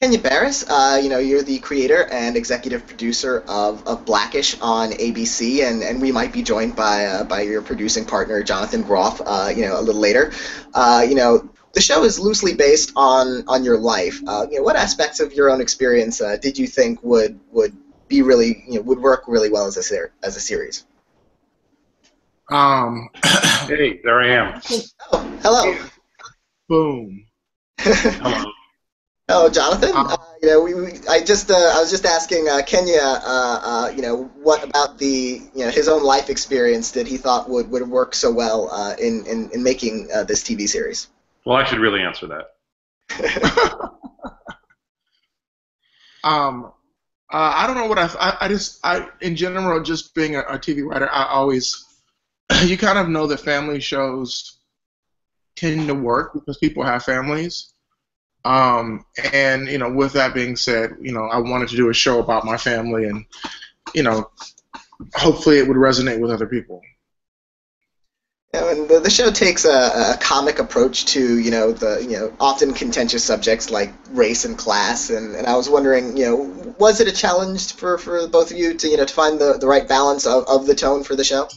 Kenya Barris, you're the creator and executive producer of Blackish on ABC, and we might be joined by your producing partner Jonathan Groff, a little later. The show is loosely based on your life. What aspects of your own experience did you think would be really, would work really well as as a series? Um, Hey, there I am. Oh, hello. boom. Hello. Oh, Jonathan. Um, I was just asking Kenya, what about his own life experience that he thought would work so well in making this TV series. Well, I should really answer that. um, I don't know what I in general, just being a TV writer, I always, you kind of know that family shows tend to work because people have families. And with that being said, I wanted to do a show about my family, and you know, hopefully it would resonate with other people. And the show takes a comic approach to the often contentious subjects like race and class, and I was wondering, was it a challenge for both of you to to find the right balance of the tone for the show?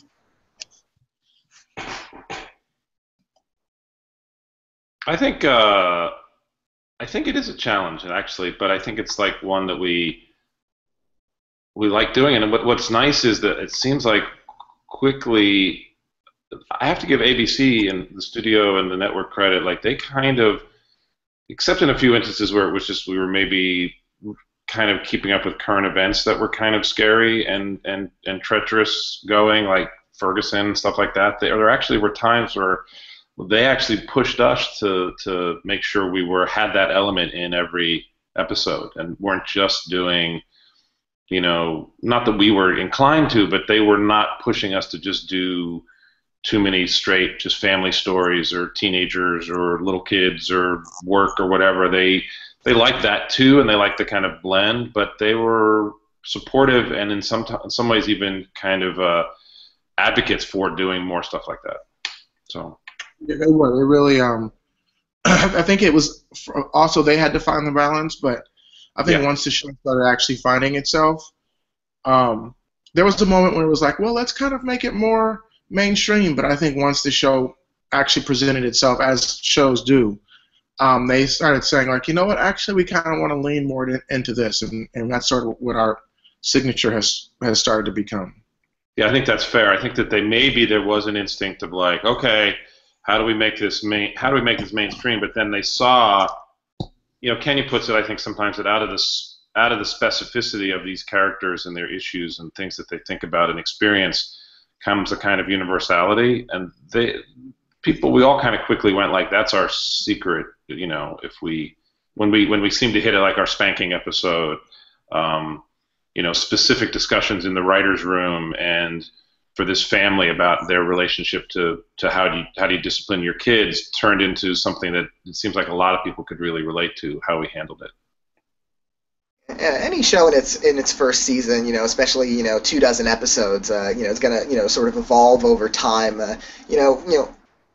I think I think it is a challenge, actually, but I think it's like one that we like doing. And what's nice is that it seems like quickly. I have to give ABC and the studio and the network credit. Like they kind of, except in a few instances where it was just we were maybe kind of keeping up with current events that were kind of scary and treacherous going, like Ferguson, stuff like that. There actually were times where they actually pushed us to make sure we had that element in every episode and weren't just doing, not that we were inclined to, but they were not pushing us to just do too many straight just family stories or teenagers or little kids or work or whatever. They liked that too, and they liked the kind of blend, but they were supportive and in some ways even kind of advocates for doing more stuff like that. So Yeah, they were. They really. I think it was also they had to find the balance, but I think yeah, once the show started actually finding itself, there was a moment when it was like, well, let's kind of make it more mainstream. But I think once the show actually presented itself as shows do, they started saying like, you know what, actually we kind of want to lean more into this, and that's sort of what our signature has started to become. yeah, I think that's fair. I think that there was an instinct of like, okay, how do we make this mainstream? But then they saw, Kenya puts it, I think sometimes that out of the specificity of these characters and their issues and things that they think about and experience comes a kind of universality, and we all kind of quickly went like, that's our secret, if when we seem to hit it, like our spanking episode, specific discussions in the writers' room and for this family about their relationship to how do you discipline your kids turned into something that it seems like a lot of people could really relate to how we handled it. Any show in its first season, especially 24 episodes, it's gonna sort of evolve over time.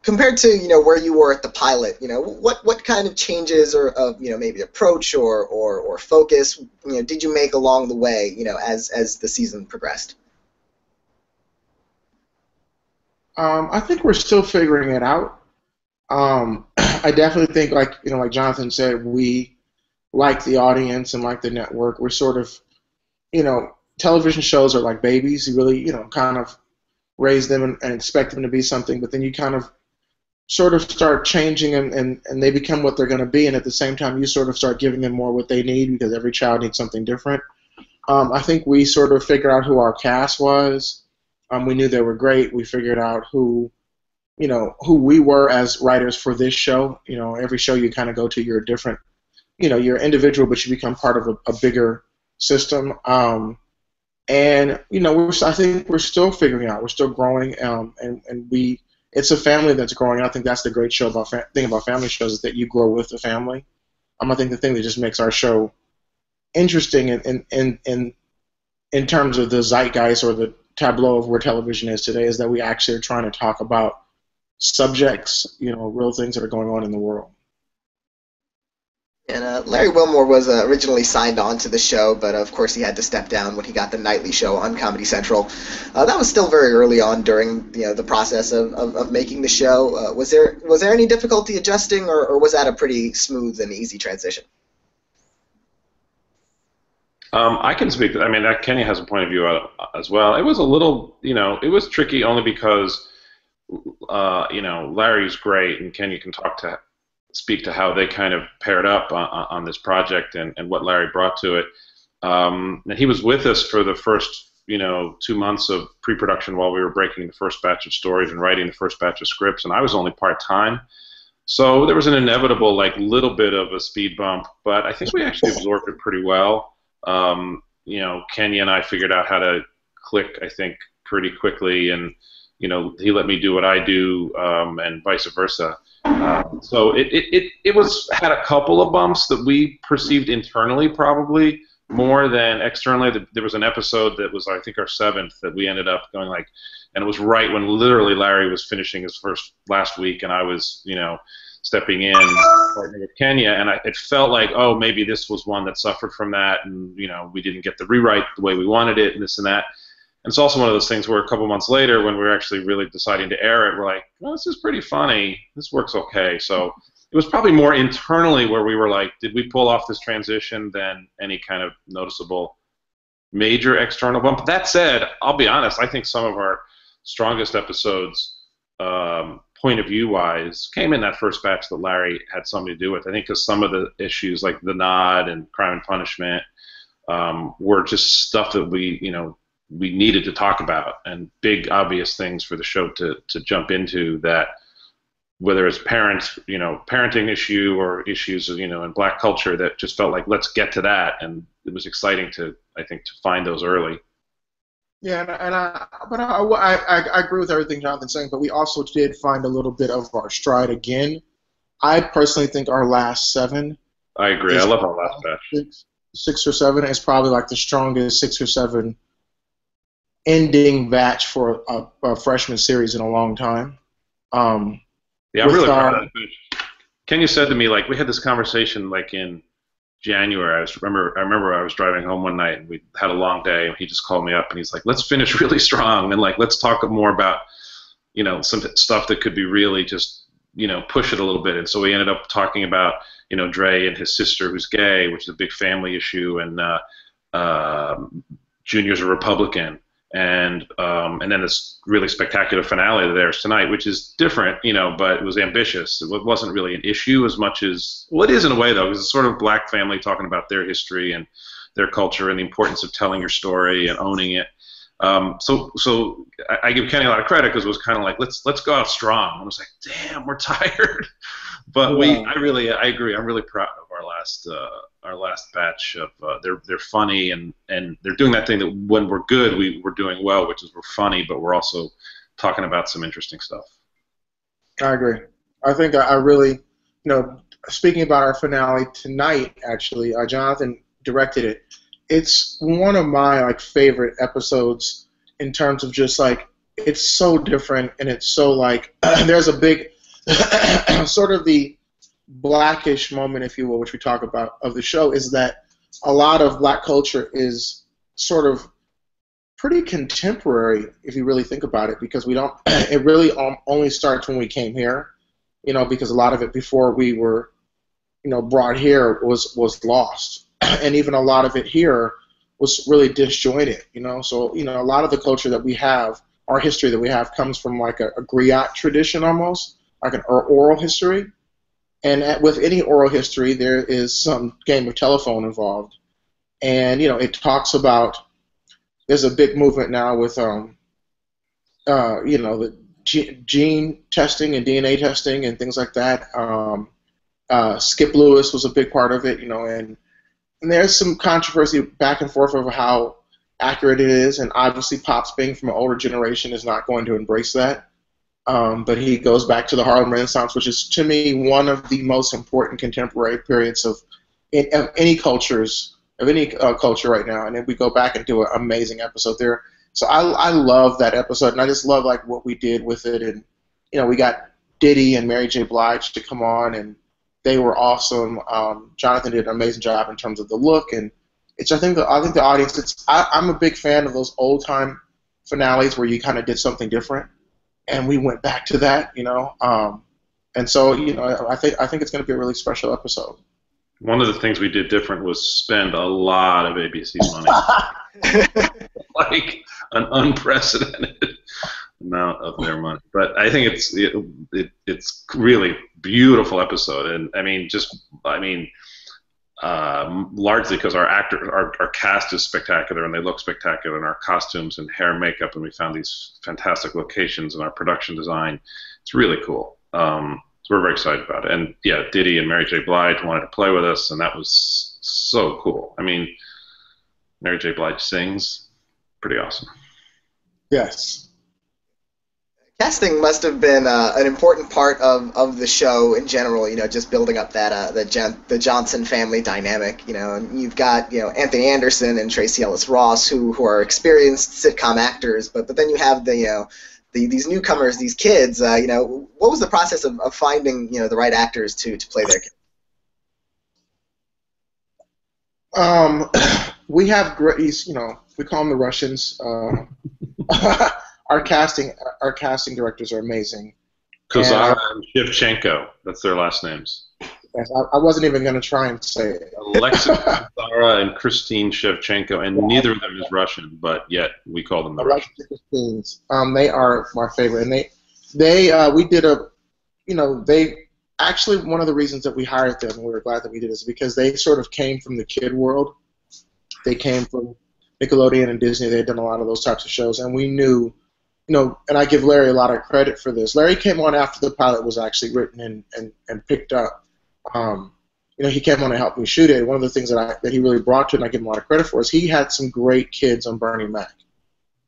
Compared to where you were at the pilot, what kind of changes or of maybe approach or focus did you make along the way, as the season progressed? I think we're still figuring it out. I definitely think, like Jonathan said, we like the audience and like the network. We're sort of, television shows are like babies. You really, kind of raise them and expect them to be something, but then you kind of sort of start changing them, and they become what they're going to be, and at the same time you sort of start giving them more what they need because every child needs something different. I think we sort of figured out who our cast was. We knew they were great. We figured out who we were as writers for this show. Every show you kind of go to, you're different. You're individual, but you become part of a bigger system. And I think we're still figuring out. We're still growing, and it's a family that's growing. I think that's the great thing about family shows is that you grow with the family. I think the thing that just makes our show interesting in terms of the zeitgeist or the tableau of where television is today is that we actually are trying to talk about subjects, real things that are going on in the world. And Larry Wilmore was originally signed on to the show, but of course he had to step down when he got the nightly show on Comedy Central. That was still very early on during the process of making the show. Was there any difficulty adjusting, or was that a pretty smooth and easy transition? I can speak. I mean, Kenya has a point of view as well. It was a little, it was tricky only because, Larry's great, and Kenya can speak to how they kind of paired up on this project and what Larry brought to it. And he was with us for the first, 2 months of pre-production while we were breaking the first batch of stories and writing the first batch of scripts, and I was only part-time. So there was an inevitable, little bit of a speed bump, but I think we actually absorbed it pretty well. Kenya and I figured out how to click, I think, pretty quickly, and he let me do what I do, and vice versa. So it had a couple of bumps that we perceived internally, probably more than externally. There was an episode that was, I think, our 7th that we ended up going and it was right when literally Larry was finishing his last week, and I was stepping in partnering with Kenya, and it felt like, oh, maybe this was one that suffered from that, and we didn't get the rewrite the way we wanted it, and this and that. And it's also one of those things where a couple months later, when we were actually really deciding to air it, we're like, well, this is pretty funny. This works okay. So it was probably more internally where we were like, did we pull off this transition than any kind of noticeable major external bump. That said, I'll be honest, I think some of our strongest episodes, point of view wise, came in that first batch that Larry had something to do with. I think because some of the issues like The Nod and Crime and Punishment were just stuff that we needed to talk about, and big obvious things for the show to jump into, that whether it's parenting issue or issues in Black culture, that just felt like, let's get to that, and it was exciting to find those early. Yeah, but I agree with everything Jonathan's saying, but we also did find a little bit of our stride again. I personally think our last 7. I agree. I love our last batch. 6 or 7 is probably like the strongest 6 or 7 ending batch for a freshman series in a long time. Yeah, I'm really proud of that batch. Kenya said to me, we had this conversation in January. I remember I was driving home one night and we had a long day, and he just called me up and he's like, let's finish really strong, and let's talk more about some stuff that could be really just push it a little bit. And so we ended up talking about Dre and his sister who's gay, which is a big family issue, and Junior's a Republican, and then this really spectacular finale of theirs tonight, which is different, but it was ambitious. It wasn't really an issue as much as, well, it is in a way though, because it's sort of Black family talking about their history and their culture and the importance of telling your story and owning it. So I give Kenny a lot of credit, because it was kind of like, let's go out strong. I was like, damn, we're tired. But yeah. I agree. I'm really proud of our last batch of they're funny, and they're doing that thing that when we're good we're doing well, which is we're funny, but we're also talking about some interesting stuff. I agree. I think I really, speaking about our finale tonight, actually, Jonathan directed it. It's one of my favorite episodes in terms of just it's so different, and it's so there's a big sort of the Blackish moment, if you will, which we talk about of the show, is that a lot of Black culture is sort of pretty contemporary if you really think about it, because we don't. It really only starts when we came here, because a lot of it before we were, brought here was lost, and even a lot of it here was really disjointed, So a lot of the culture that we have, our history that we have, comes from a griot tradition almost, like an oral history. And with any oral history, there is some game of telephone involved. And, it talks about, there's a big movement now with, the gene testing and DNA testing and things like that. Skip Lewis was a big part of it, and there's some controversy back and forth over how accurate it is. And obviously Pops, being from an older generation, is not going to embrace that. But he goes back to the Harlem Renaissance, which is, to me, one of the most important contemporary periods of any culture right now. And then we go back and do an amazing episode there. So I love that episode, and I just love what we did with it. And we got Diddy and Mary J. Blige to come on, and They were awesome. Jonathan did an amazing job in terms of the look, and I think the audience. I'm a big fan of those old time finales where you kind of did something different, and we went back to that, and so I think it's going to be a really special episode. One of the things we did different was spend a lot of ABC's money, like an unprecedented amount of their money. But I think it's really beautiful episode, and largely because our cast is spectacular and they look spectacular, and our costumes and hair and makeup, and we found these fantastic locations in our production design. It's really cool. So we're very excited about it. And yeah, Diddy and Mary J. Blige wanted to play with us, and that was so cool. I mean, Mary J. Blige sings. Pretty awesome. Yes. Casting must have been an important part of the show in general, just building up that the Johnson family dynamic, and you've got, Anthony Anderson and Tracy Ellis Ross who are experienced sitcom actors, but then you have these newcomers, these kids, what was the process of finding, the right actors to play their kids? We have great, we call them the Russians. Our casting directors are amazing. Kozara and Shevchenko, that's their last names. Yes, I wasn't even going to try and say it. Alexis Kozara and Christine Shevchenko, and neither of them is Russian, but yet we call them the Russians. They are my favorite, and they actually, one of the reasons that we hired them, and we were glad that we did, is because they sort of came from the kid world. They came from Nickelodeon and Disney. They had done a lot of those types of shows, and we knew, and I give Larry a lot of credit for this. Larry came on after the pilot was actually written and picked up. He came on to help me shoot it. One of the things that he really brought to it, and I give him a lot of credit for, is he had some great kids on Bernie Mac.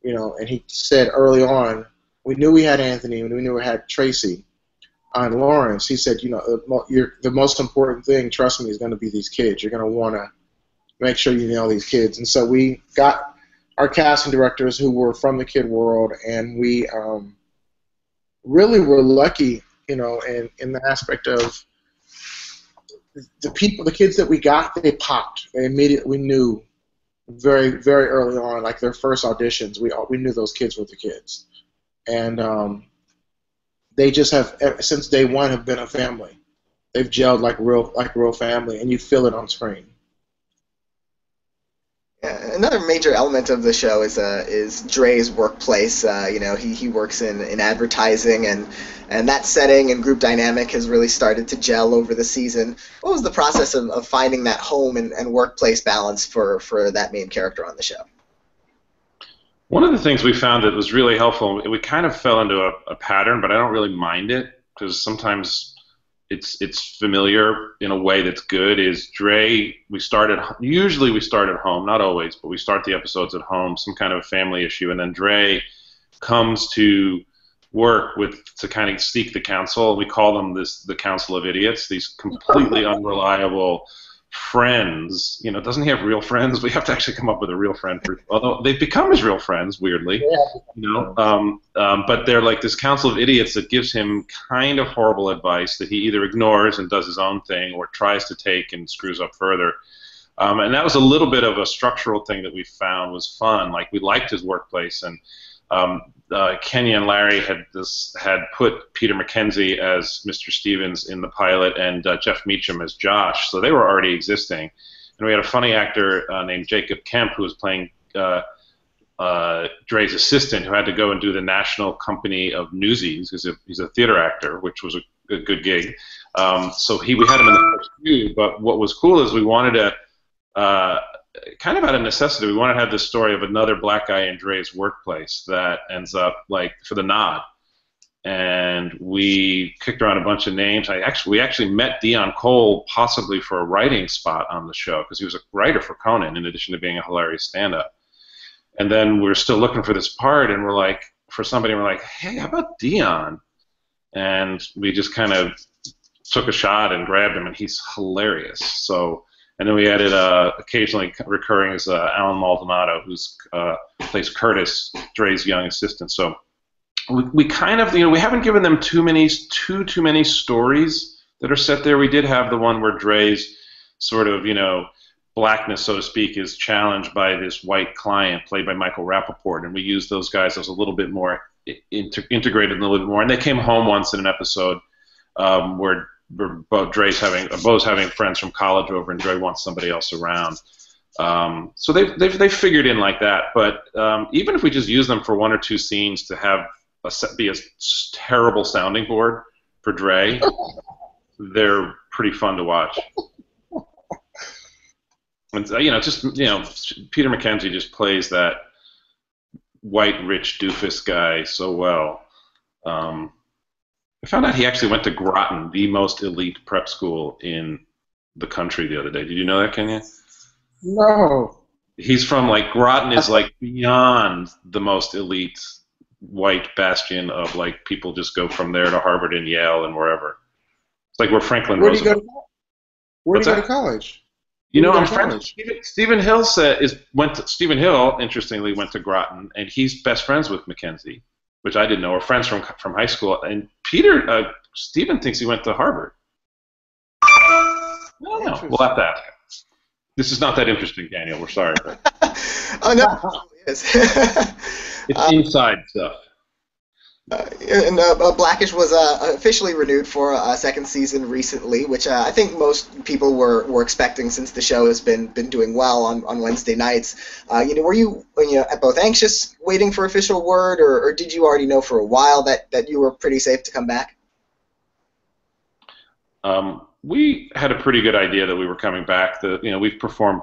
And he said early on, we knew we had Anthony, and we knew we had Tracy and Lawrence. He said, the most important thing, trust me, is going to be these kids. You're going to want to make sure you nail these kids. And so we got our casting directors who were from the kid world, and we really were lucky, in the aspect of the kids that we got, they popped. They immediately knew very, very early on, like their first auditions, we knew those kids were the kids. And they just have, since day one, have been a family. They've gelled like real family, and you feel it on screen. Yeah, another major element of the show is Dres' workplace. He works in advertising, and that setting and group dynamic has really started to gel over the season. What was the process of finding that home and workplace balance for that main character on the show? One of the things we found that was really helpful, we kind of fell into a pattern, but I don't really mind it, because sometimes it's familiar in a way that's good, is Dre, usually we start at home, not always, but we start the episodes at home, some kind of family issue, and then Dre comes to work to kind of seek the counsel. We call them the Council of Idiots, these completely unreliable friends. Doesn't he have real friends? We have to actually come up with a real friend, although they've become his real friends, weirdly. But they're like this council of idiots that gives him kind of horrible advice that he either ignores and does his own thing, or tries to take and screws up further. And that was a little bit of a structural thing that we found was fun. Like, we liked his workplace, and Kenya and Larry had put Peter McKenzie as Mr. Stevens in the pilot, and Jeff Meacham as Josh, so they were already existing. And we had a funny actor named Jacob Kemp who was playing Dre's assistant, who had to go and do the National Company of Newsies. He's a theater actor, which was a good gig. So we had him in the first few, but what was cool is we wanted to kind of out of necessity, we want to have this story of another black guy in Dre's workplace that ends up, like, for the nod. And we kicked around a bunch of names. We actually met Dion Cole possibly for a writing spot on the show, because he was a writer for Conan in addition to being a hilarious stand-up. And then we're still looking for this part, and we're like, hey, how about Dion? And we just kind of took a shot and grabbed him, and he's hilarious. And then we added occasionally recurring as Alan Maldonado, who's plays Curtis, Dre's young assistant. So we kind of, we haven't given them too many stories that are set there. We did have the one where Dre's sort of, blackness, so to speak, is challenged by this white client played by Michael Rappaport, and we used those guys as a little bit more integrated a little bit more. And they came home once in an episode where Bo's having friends from college over, and Dre wants somebody else around. So they figured in like that. But even if we just use them for one or two scenes to have be a terrible sounding board for Dre, they're pretty fun to watch. And Peter McKenzie just plays that white rich doofus guy so well. I found out he actually went to Groton, the most elite prep school in the country, the other day. Did you know that, Kenya? No. He's from Groton is beyond the most elite white bastion of people just go from there to Harvard and Yale and wherever. It's like where Franklin Roosevelt. Where did he go to college? I'm friends. Stephen Hill Stephen Hill, interestingly, went to Groton, and he's best friends with Mackenzie, which I didn't know. We're friends from high school. And Stephen thinks he went to Harvard. I don't know. We'll have to ask him. This is not that interesting, Daniel. We're sorry. Oh no, it is. It's inside stuff. Blackish was officially renewed for a second season recently, which I think most people were expecting since the show has been doing well on Wednesday nights. Were you both anxious, waiting for official word, or did you already know for a while that you were pretty safe to come back? We had a pretty good idea that we were coming back. We've performed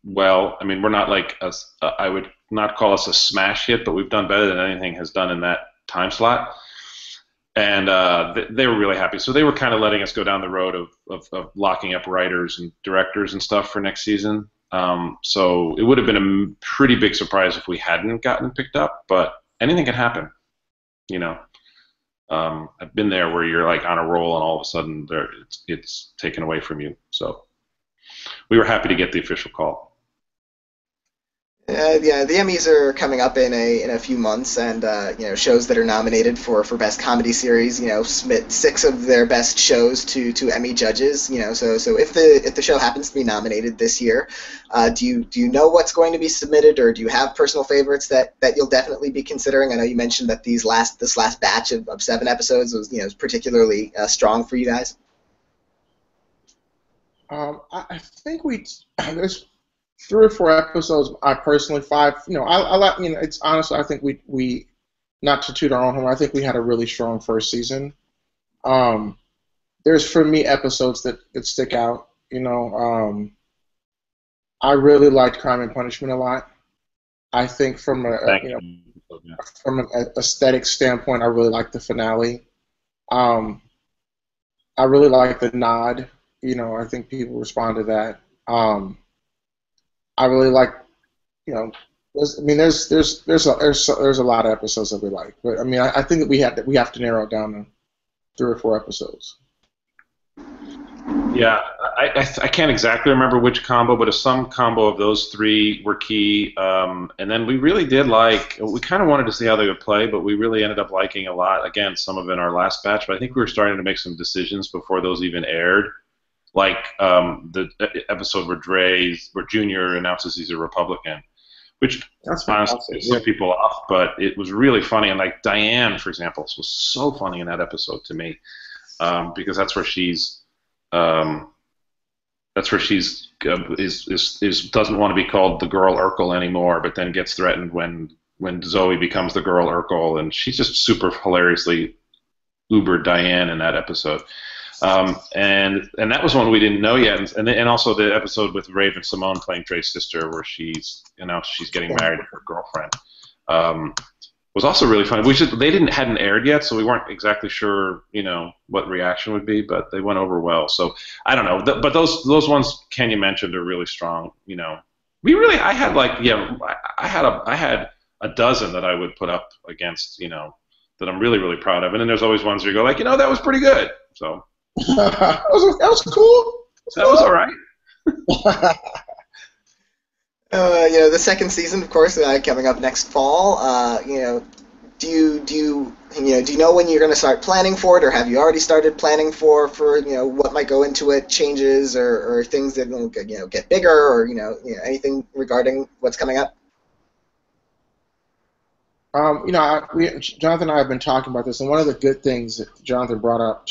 well. I mean, we're not I would not call us a smash hit, but we've done better than anything has done in that time slot, and they were really happy. So they were kind of letting us go down the road of locking up writers and directors and stuff for next season. So it would have been a pretty big surprise if we hadn't gotten picked up, but anything can happen. I've been there where you're on a roll and all of a sudden it's taken away from you. So we were happy to get the official call. Yeah, the Emmys are coming up in a few months, and shows that are nominated for best comedy series, submit 6 of their best shows to Emmy judges. So if the show happens to be nominated this year, do you know what's going to be submitted, or do you have personal favorites that you'll definitely be considering? I know you mentioned that this last batch of 7 episodes was particularly strong for you guys. I think there's 3 or 4 episodes. I personally 5. It's honestly, I think we not to toot our own horn. I think we had a really strong first season. There's for me episodes that stick out. I really liked Crime and Punishment a lot. I think from from an aesthetic standpoint, I really liked the finale. I really liked the nod. I think people respond to that. I really like, there's a lot of episodes that we like, but I think that we have to narrow it down to 3 or 4 episodes. Yeah, I can't exactly remember which combo, but some combo of those 3 were key. And then we really did we kind of wanted to see how they would play, but we really ended up liking a lot. Again, some of it in our last batch, but I think we were starting to make some decisions before those even aired. The episode where Junior announces he's a Republican, which honestly pissed some people off, but it was really funny. And Diane, for example, was so funny in that episode to me, because that's where she's doesn't want to be called the girl Urkel anymore, but then gets threatened when Zoe becomes the girl Urkel, and she's just super hilariously uber Diane in that episode. And that was one we didn't know yet, and also the episode with Raven Simone playing Dre's sister, where she's announced she's getting married to her girlfriend, was also really funny. They hadn't aired yet, so we weren't exactly sure, what reaction would be, but they went over well. So I don't know, but those ones Kenya mentioned are really strong. I had a dozen that I would put up against, that I'm really, really proud of, and then there's always ones where you go that was pretty good. So. that was cool. That was all right. The second season, of course, coming up next fall. do you know when you're going to start planning for it, or have you already started planning for what might go into it, changes or things that will get bigger, or anything regarding what's coming up? Jonathan and I have been talking about this, and one of the good things that Jonathan brought up,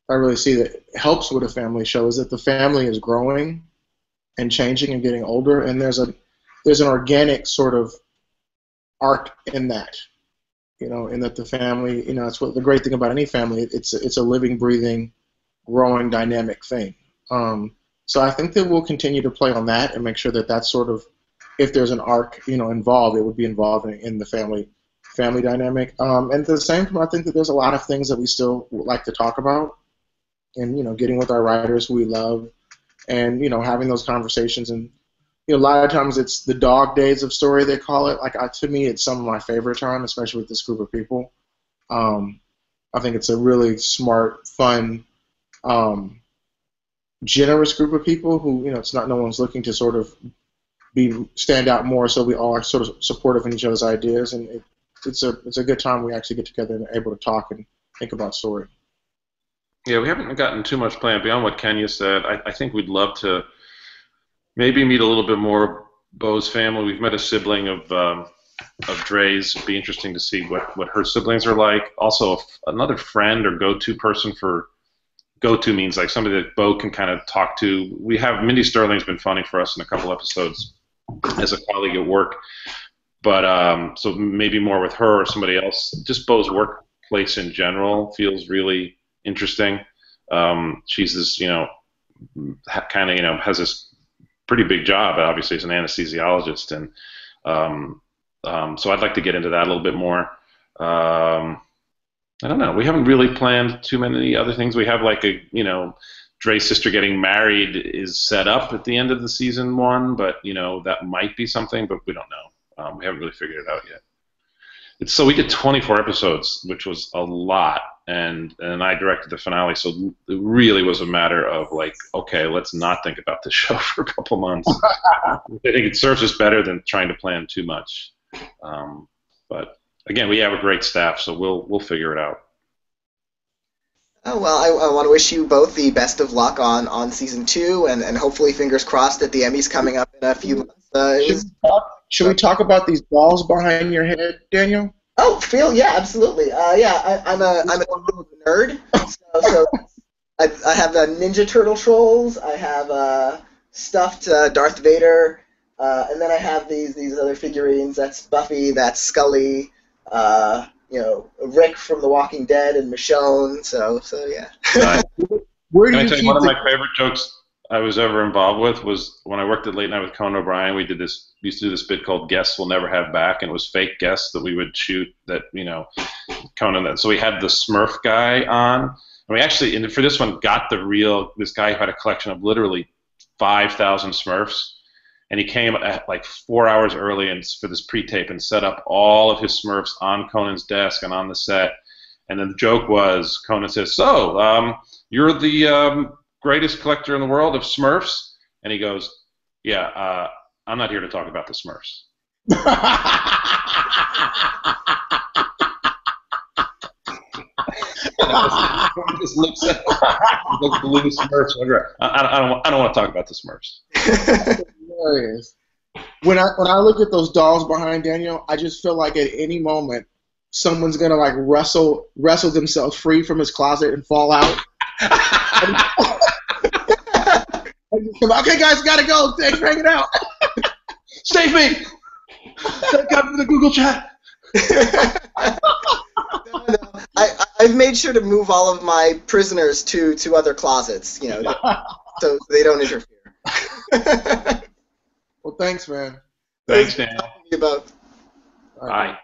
I really see that helps with a family show, is that the family is growing and changing and getting older, and there's an organic sort of arc in that, in that the family, it's what the great thing about any family, it's a living, breathing, growing, dynamic thing. So I think that we'll continue to play on that and make sure that that's sort of, if there's an arc, involved, it would be involved in the family dynamic. And at the same time, I think that there's a lot of things that we still would like to talk about, and getting with our writers who we love, and having those conversations. And a lot of times it's the dog days of story, they call it. Like to me, it's some of my favorite time, especially with this group of people. I think it's a really smart, fun, generous group of people who it's not, no one's looking to sort of stand out more, so we all are sort of supportive in each other's ideas, and it's a good time we actually get together and are able to talk and think about story. Yeah, we haven't gotten too much planned beyond what Kenya said. I think we'd love to maybe meet a little bit more of Bo's family. We've met a sibling of Dres. It'd be interesting to see what her siblings are like. Also, another friend or go-to person for go-to means like somebody that Bo can kind of talk to. We have Mindy Sterling's been funny for us in a couple episodes as a colleague at work, but so maybe more with her or somebody else. Just Bo's workplace in general feels really interesting. She's this, kind of, has this pretty big job, obviously, as an anesthesiologist, and so I'd like to get into that a little bit more. I don't know. We haven't really planned too many other things. We have like Dre's sister getting married is set up at the end of the season 1, but that might be something, but we don't know. We haven't really figured it out yet. So we did 24 episodes, which was a lot, and I directed the finale, so it really was a matter of like, okay, let's not think about this show for a couple months. I think it serves us better than trying to plan too much. But again, we have a great staff, so we'll figure it out. Oh, well, I want to wish you both the best of luck on season 2, and hopefully, fingers crossed, that the Emmys coming up in a few months. Should we talk about these balls behind your head, Daniel? Oh, Phil, yeah, absolutely. I'm a nerd, so I have Ninja Turtle trolls. I have stuffed Darth Vader, and then I have these other figurines. That's Buffy, that's Scully, Rick from The Walking Dead, and Michonne. So yeah. Nice. Can I tell you one of my favorite jokes I was ever involved with was when I worked at Late Night with Conan O'Brien. We used to do this bit called Guests We'll Never Have Back, and it was fake guests that we would shoot that, Conan. So we had the Smurf guy on, and we actually, and for this one, got this guy who had a collection of literally 5,000 Smurfs, and he came at like 4 hours early and for this pre-tape and set up all of his Smurfs on Conan's desk and on the set. And then the joke was, Conan says, "So, you're the greatest collector in the world of Smurfs?" And he goes, "Yeah, I'm not here to talk about the Smurfs." Just looks at the blue Smurfs. I don't want to talk about the Smurfs. Hilarious. When I look at those dolls behind Daniel, I just feel like at any moment someone's gonna like wrestle themselves free from his closet and fall out. Okay, guys, gotta go. Thanks for hanging out. Save me. Thank God for the Google chat. No. I've made sure to move all of my prisoners to other closets, so they don't interfere. Well, thanks, man. Thanks, Daniel. Bye. Bye.